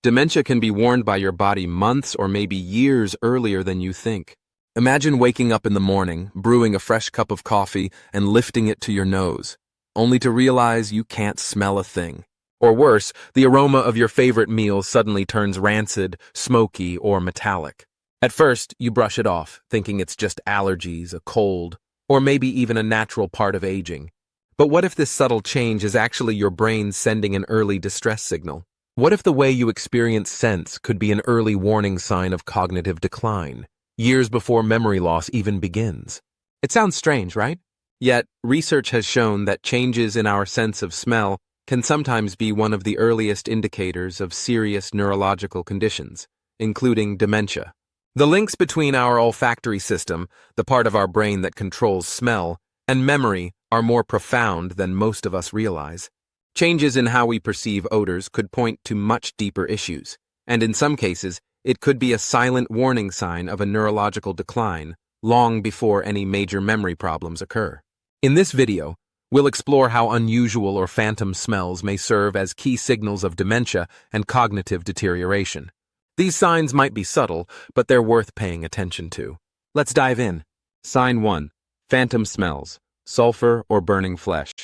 Dementia can be warned by your body months or maybe years earlier than you think. Imagine waking up in the morning, brewing a fresh cup of coffee, and lifting it to your nose, only to realize you can't smell a thing. Or worse, the aroma of your favorite meal suddenly turns rancid, smoky, or metallic. At first, you brush it off, thinking it's just allergies, a cold, or maybe even a natural part of aging. But what if this subtle change is actually your brain sending an early distress signal? What if the way you experience scents could be an early warning sign of cognitive decline, years before memory loss even begins? It sounds strange, right? Yet, research has shown that changes in our sense of smell can sometimes be one of the earliest indicators of serious neurological conditions, including dementia. The links between our olfactory system, the part of our brain that controls smell, and memory are more profound than most of us realize. Changes in how we perceive odors could point to much deeper issues, and in some cases, it could be a silent warning sign of a neurological decline long before any major memory problems occur. In this video, we'll explore how unusual or phantom smells may serve as key signals of dementia and cognitive deterioration. These signs might be subtle, but they're worth paying attention to. Let's dive in. Sign 1. Phantom smells, sulfur or burning flesh.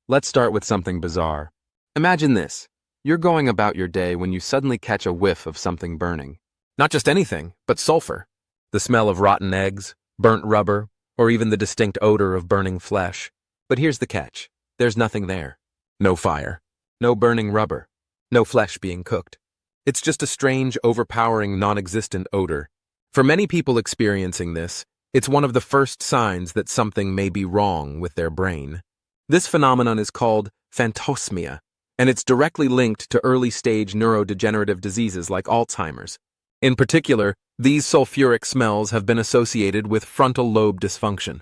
Let's start with something bizarre. Imagine this. You're going about your day when you suddenly catch a whiff of something burning. Not just anything, but sulfur. The smell of rotten eggs, burnt rubber, or even the distinct odor of burning flesh. But here's the catch. There's nothing there. No fire. No burning rubber. No flesh being cooked. It's just a strange, overpowering, non-existent odor. For many people experiencing this, it's one of the first signs that something may be wrong with their brain. This phenomenon is called phantosmia, and it's directly linked to early-stage neurodegenerative diseases like Alzheimer's. In particular, these sulfuric smells have been associated with frontal lobe dysfunction.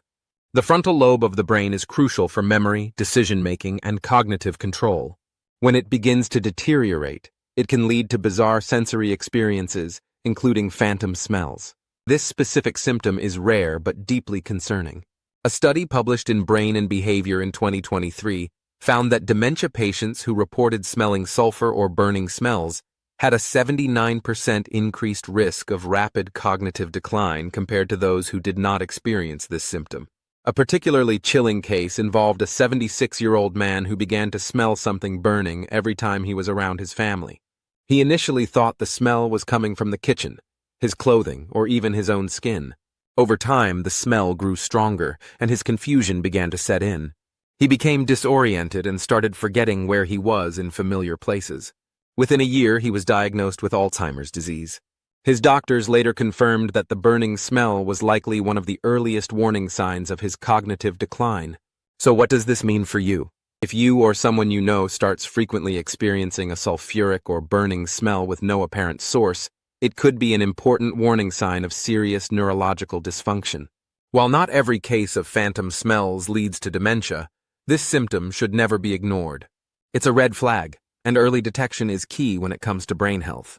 The frontal lobe of the brain is crucial for memory, decision-making, and cognitive control. When it begins to deteriorate, it can lead to bizarre sensory experiences, including phantom smells. This specific symptom is rare but deeply concerning. A study published in Brain and Behavior in 2023 found that dementia patients who reported smelling sulfur or burning smells had a 79% increased risk of rapid cognitive decline compared to those who did not experience this symptom. A particularly chilling case involved a 76-year-old man who began to smell something burning every time he was around his family. He initially thought the smell was coming from the kitchen, his clothing, or even his own skin. Over time, the smell grew stronger, and his confusion began to set in. He became disoriented and started forgetting where he was in familiar places. Within a year, he was diagnosed with Alzheimer's disease. His doctors later confirmed that the burning smell was likely one of the earliest warning signs of his cognitive decline. So what does this mean for you? If you or someone you know starts frequently experiencing a sulfuric or burning smell with no apparent source, it could be an important warning sign of serious neurological dysfunction. While not every case of phantom smells leads to dementia, this symptom should never be ignored. It's a red flag, and early detection is key when it comes to brain health.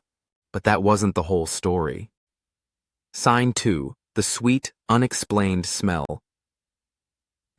But that wasn't the whole story. Sign 2. The sweet, unexplained smell.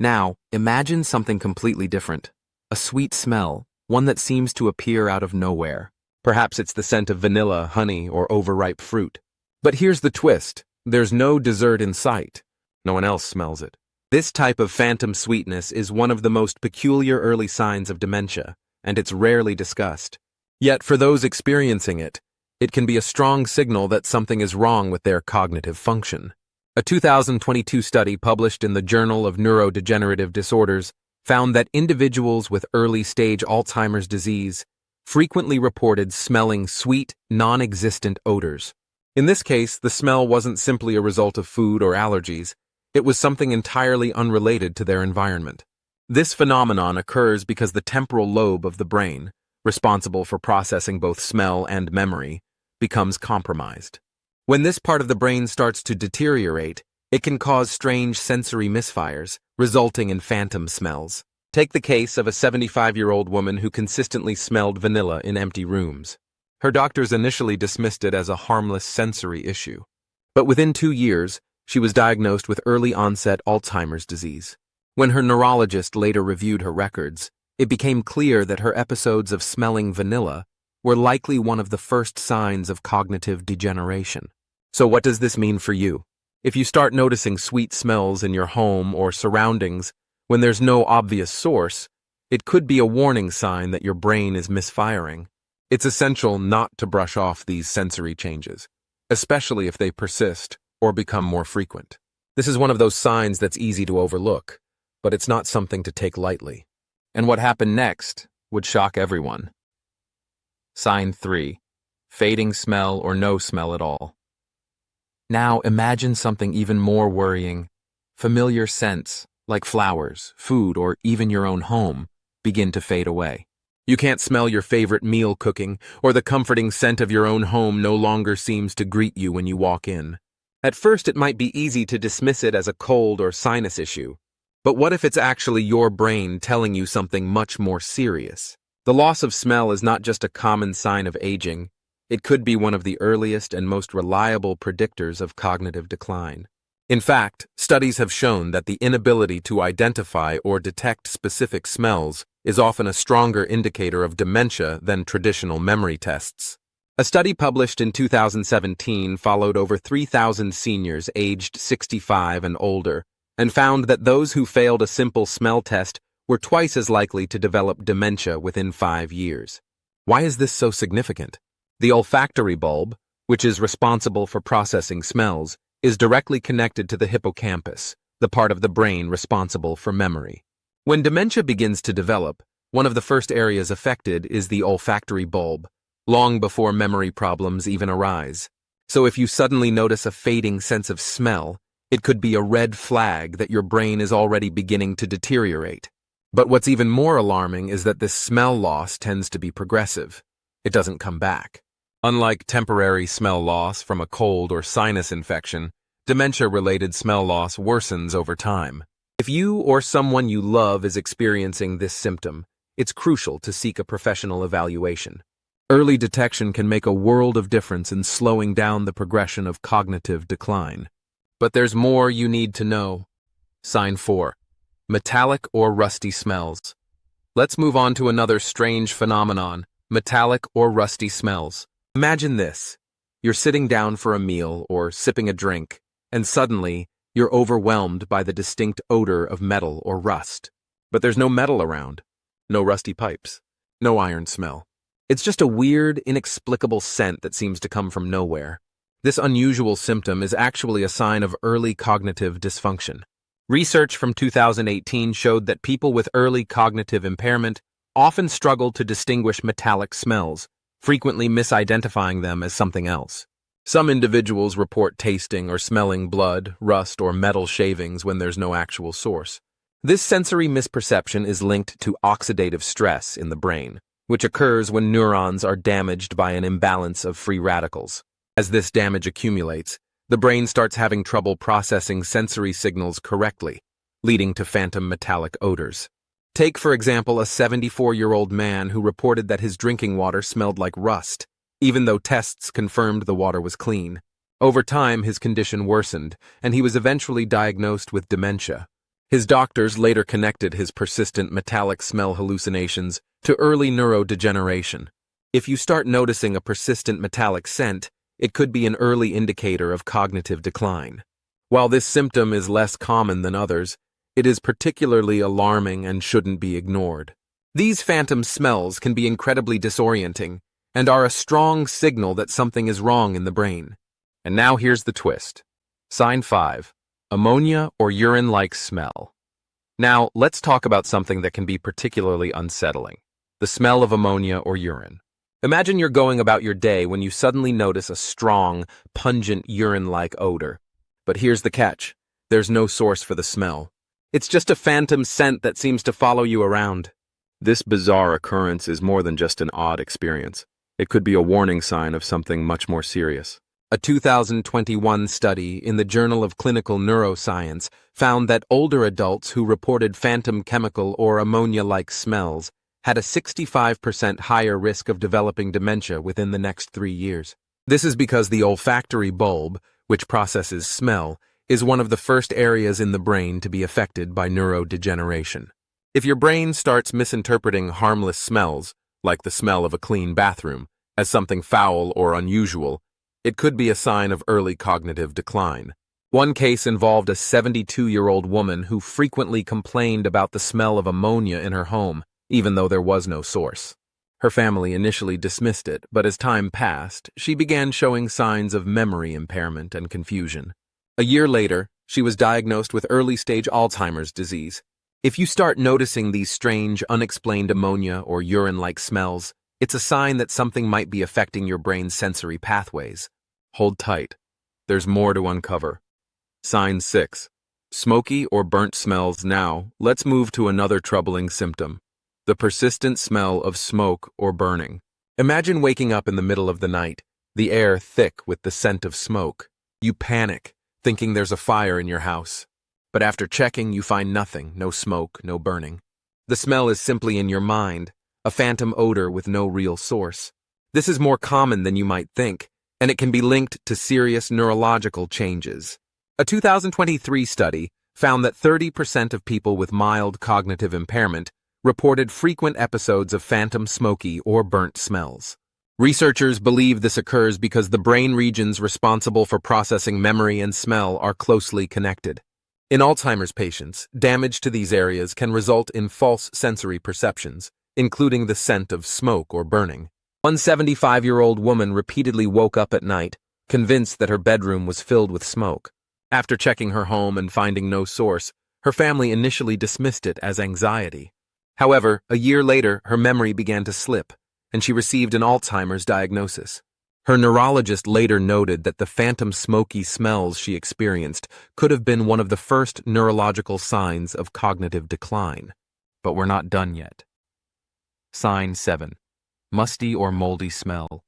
Now, imagine something completely different. A sweet smell, one that seems to appear out of nowhere. Perhaps it's the scent of vanilla, honey, or overripe fruit. But here's the twist. There's no dessert in sight. No one else smells it. This type of phantom sweetness is one of the most peculiar early signs of dementia, and it's rarely discussed. Yet for those experiencing it, it can be a strong signal that something is wrong with their cognitive function. A 2022 study published in the Journal of Neurodegenerative Disorders found that individuals with early-stage Alzheimer's disease frequently reported smelling sweet, non-existent odors. In this case, the smell wasn't simply a result of food or allergies. It was something entirely unrelated to their environment. This phenomenon occurs because the temporal lobe of the brain, responsible for processing both smell and memory, becomes compromised. When this part of the brain starts to deteriorate, it can cause strange sensory misfires, resulting in phantom smells. Take the case of a 75-year-old woman who consistently smelled vanilla in empty rooms. Her doctors initially dismissed it as a harmless sensory issue. But within 2 years, she was diagnosed with early-onset Alzheimer's disease. When her neurologist later reviewed her records, it became clear that her episodes of smelling vanilla were likely one of the first signs of cognitive degeneration. So what does this mean for you? If you start noticing sweet smells in your home or surroundings when there's no obvious source, it could be a warning sign that your brain is misfiring. It's essential not to brush off these sensory changes, especially if they persist or become more frequent. This is one of those signs that's easy to overlook, but it's not something to take lightly. And what happened next would shock everyone. Sign 3. Fading smell or no smell at all. Now imagine something even more worrying. Familiar scents, like flowers, food, or even your own home, begin to fade away. You can't smell your favorite meal cooking, or the comforting scent of your own home no longer seems to greet you when you walk in. At first, it might be easy to dismiss it as a cold or sinus issue. But what if it's actually your brain telling you something much more serious? The loss of smell is not just a common sign of aging. It could be one of the earliest and most reliable predictors of cognitive decline. In fact, studies have shown that the inability to identify or detect specific smells is often a stronger indicator of dementia than traditional memory tests. A study published in 2017 followed over 3,000 seniors aged 65 and older and found that those who failed a simple smell test were twice as likely to develop dementia within 5 years. Why is this so significant? The olfactory bulb, which is responsible for processing smells, is directly connected to the hippocampus, the part of the brain responsible for memory. When dementia begins to develop, one of the first areas affected is the olfactory bulb, long before memory problems even arise. So if you suddenly notice a fading sense of smell, it could be a red flag that your brain is already beginning to deteriorate. But what's even more alarming is that this smell loss tends to be progressive. It doesn't come back. Unlike temporary smell loss from a cold or sinus infection, dementia-related smell loss worsens over time. If you or someone you love is experiencing this symptom, it's crucial to seek a professional evaluation. Early detection can make a world of difference in slowing down the progression of cognitive decline. But there's more you need to know. Sign 4. Metallic or rusty smells. Let's move on to another strange phenomenon, metallic or rusty smells. Imagine this. You're sitting down for a meal or sipping a drink, and suddenly, you're overwhelmed by the distinct odor of metal or rust. But there's no metal around, no rusty pipes, no iron smell. It's just a weird, inexplicable scent that seems to come from nowhere. This unusual symptom is actually a sign of early cognitive dysfunction. Research from 2018 showed that people with early cognitive impairment often struggle to distinguish metallic smells, frequently misidentifying them as something else. Some individuals report tasting or smelling blood, rust, or metal shavings when there's no actual source. This sensory misperception is linked to oxidative stress in the brain, which occurs when neurons are damaged by an imbalance of free radicals. As this damage accumulates, the brain starts having trouble processing sensory signals correctly, leading to phantom metallic odors. Take, for example, a 74-year-old man who reported that his drinking water smelled like rust, even though tests confirmed the water was clean. Over time, his condition worsened, and he was eventually diagnosed with dementia. His doctors later connected his persistent metallic smell hallucinations to early neurodegeneration. If you start noticing a persistent metallic scent, it could be an early indicator of cognitive decline. While this symptom is less common than others, it is particularly alarming and shouldn't be ignored. These phantom smells can be incredibly disorienting and are a strong signal that something is wrong in the brain. And now here's the twist. Sign 5. Ammonia or urine-like smell. Now, let's talk about something that can be particularly unsettling. The smell of ammonia or urine. Imagine you're going about your day when you suddenly notice a strong, pungent urine-like odor. But here's the catch. There's no source for the smell. It's just a phantom scent that seems to follow you around. This bizarre occurrence is more than just an odd experience. It could be a warning sign of something much more serious. A 2021 study in the Journal of Clinical Neuroscience found that older adults who reported phantom chemical or ammonia-like smells had a 65% higher risk of developing dementia within the next 3 years. This is because the olfactory bulb, which processes smell, is one of the first areas in the brain to be affected by neurodegeneration. If your brain starts misinterpreting harmless smells, like the smell of a clean bathroom, as something foul or unusual, it could be a sign of early cognitive decline. One case involved a 72-year-old woman who frequently complained about the smell of ammonia in her home, even though there was no source. Her family initially dismissed it, but as time passed, she began showing signs of memory impairment and confusion. A year later, she was diagnosed with early-stage Alzheimer's disease. If you start noticing these strange, unexplained ammonia or urine-like smells, it's a sign that something might be affecting your brain's sensory pathways. Hold tight. There's more to uncover. Sign 6. Smoky or burnt smells. Now, let's move to another troubling symptom. The persistent smell of smoke or burning. Imagine waking up in the middle of the night, the air thick with the scent of smoke. You panic, thinking there's a fire in your house. But after checking, you find nothing, no smoke, no burning. The smell is simply in your mind, a phantom odor with no real source. This is more common than you might think, and it can be linked to serious neurological changes. A 2023 study found that 30% of people with mild cognitive impairment reported frequent episodes of phantom smoky or burnt smells. Researchers believe this occurs because the brain regions responsible for processing memory and smell are closely connected. In Alzheimer's patients, damage to these areas can result in false sensory perceptions, including the scent of smoke or burning. One 75-year-old woman repeatedly woke up at night, convinced that her bedroom was filled with smoke. After checking her home and finding no source, her family initially dismissed it as anxiety. However, a year later, her memory began to slip, and she received an Alzheimer's diagnosis. Her neurologist later noted that the phantom smoky smells she experienced could have been one of the first neurological signs of cognitive decline. But we're not done yet. Sign 7. Musty or moldy smell.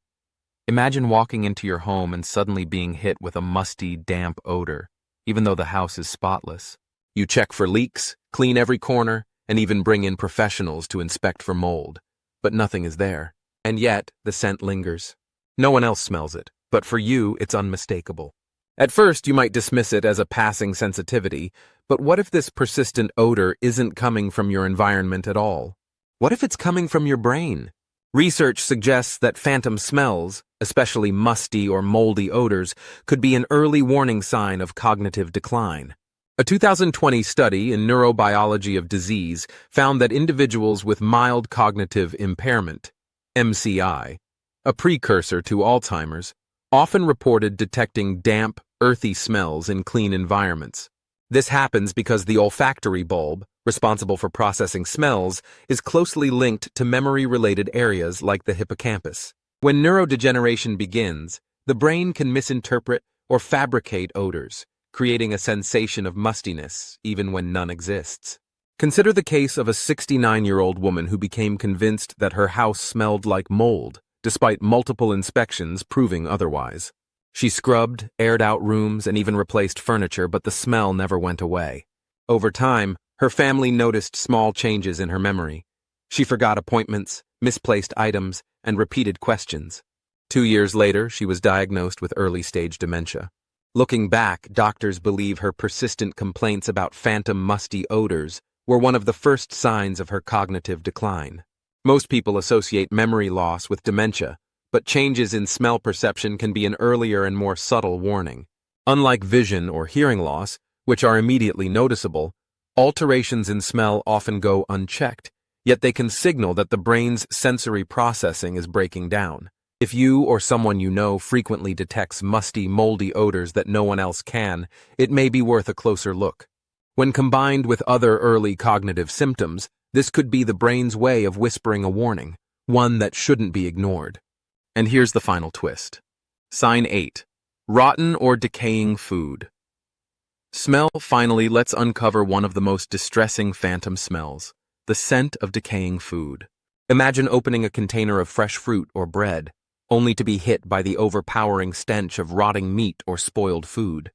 Imagine walking into your home and suddenly being hit with a musty, damp odor, even though the house is spotless. You check for leaks, clean every corner, and even bring in professionals to inspect for mold. But nothing is there. And yet, the scent lingers. No one else smells it, but for you, it's unmistakable. At first, you might dismiss it as a passing sensitivity, but what if this persistent odor isn't coming from your environment at all? What if it's coming from your brain? Research suggests that phantom smells, especially musty or moldy odors, could be an early warning sign of cognitive decline. A 2020 study in Neurobiology of Disease found that individuals with mild cognitive impairment, MCI, a precursor to Alzheimer's, often reported detecting damp, earthy smells in clean environments. This happens because the olfactory bulb, responsible for processing smells, is closely linked to memory-related areas like the hippocampus. When neurodegeneration begins, the brain can misinterpret or fabricate odors, creating a sensation of mustiness even when none exists. Consider the case of a 69-year-old woman who became convinced that her house smelled like mold, despite multiple inspections proving otherwise. She scrubbed, aired out rooms, and even replaced furniture, but the smell never went away. Over time, her family noticed small changes in her memory. She forgot appointments, misplaced items, and repeated questions. 2 years later, she was diagnosed with early-stage dementia. Looking back, doctors believe her persistent complaints about phantom musty odors were one of the first signs of her cognitive decline. Most people associate memory loss with dementia, but changes in smell perception can be an earlier and more subtle warning. Unlike vision or hearing loss, which are immediately noticeable, alterations in smell often go unchecked, yet they can signal that the brain's sensory processing is breaking down. If you or someone you know frequently detects musty, moldy odors that no one else can, it may be worth a closer look. When combined with other early cognitive symptoms, this could be the brain's way of whispering a warning, one that shouldn't be ignored. And here's the final twist. Sign 8. Rotten or decaying food. Smell. Finally, let's uncover one of the most distressing phantom smells, the scent of decaying food. Imagine opening a container of fresh fruit or bread, only to be hit by the overpowering stench of rotting meat or spoiled food.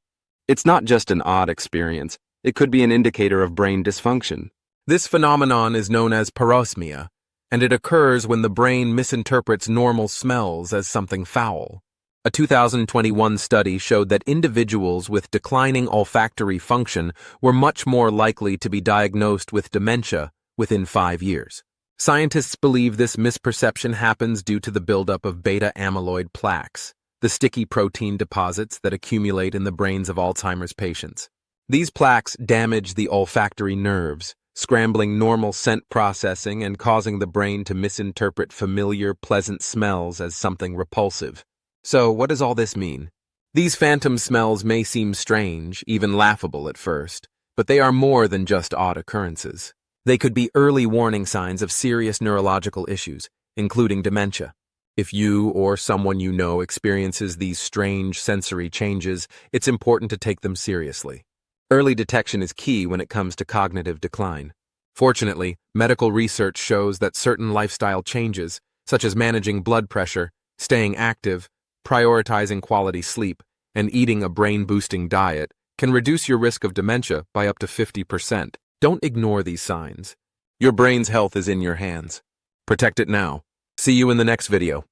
It's not just an odd experience, it could be an indicator of brain dysfunction. This phenomenon is known as parosmia, and it occurs when the brain misinterprets normal smells as something foul. A 2021 study showed that individuals with declining olfactory function were much more likely to be diagnosed with dementia within 5 years. Scientists believe this misperception happens due to the buildup of beta-amyloid plaques, the sticky protein deposits that accumulate in the brains of Alzheimer's patients. These plaques damage the olfactory nerves, scrambling normal scent processing and causing the brain to misinterpret familiar, pleasant smells as something repulsive. So, what does all this mean? These phantom smells may seem strange, even laughable at first, but they are more than just odd occurrences. They could be early warning signs of serious neurological issues, including dementia. If you or someone you know experiences these strange sensory changes, it's important to take them seriously. Early detection is key when it comes to cognitive decline. Fortunately, medical research shows that certain lifestyle changes, such as managing blood pressure, staying active, prioritizing quality sleep, and eating a brain-boosting diet, can reduce your risk of dementia by up to 50%. Don't ignore these signs. Your brain's health is in your hands. Protect it now. See you in the next video.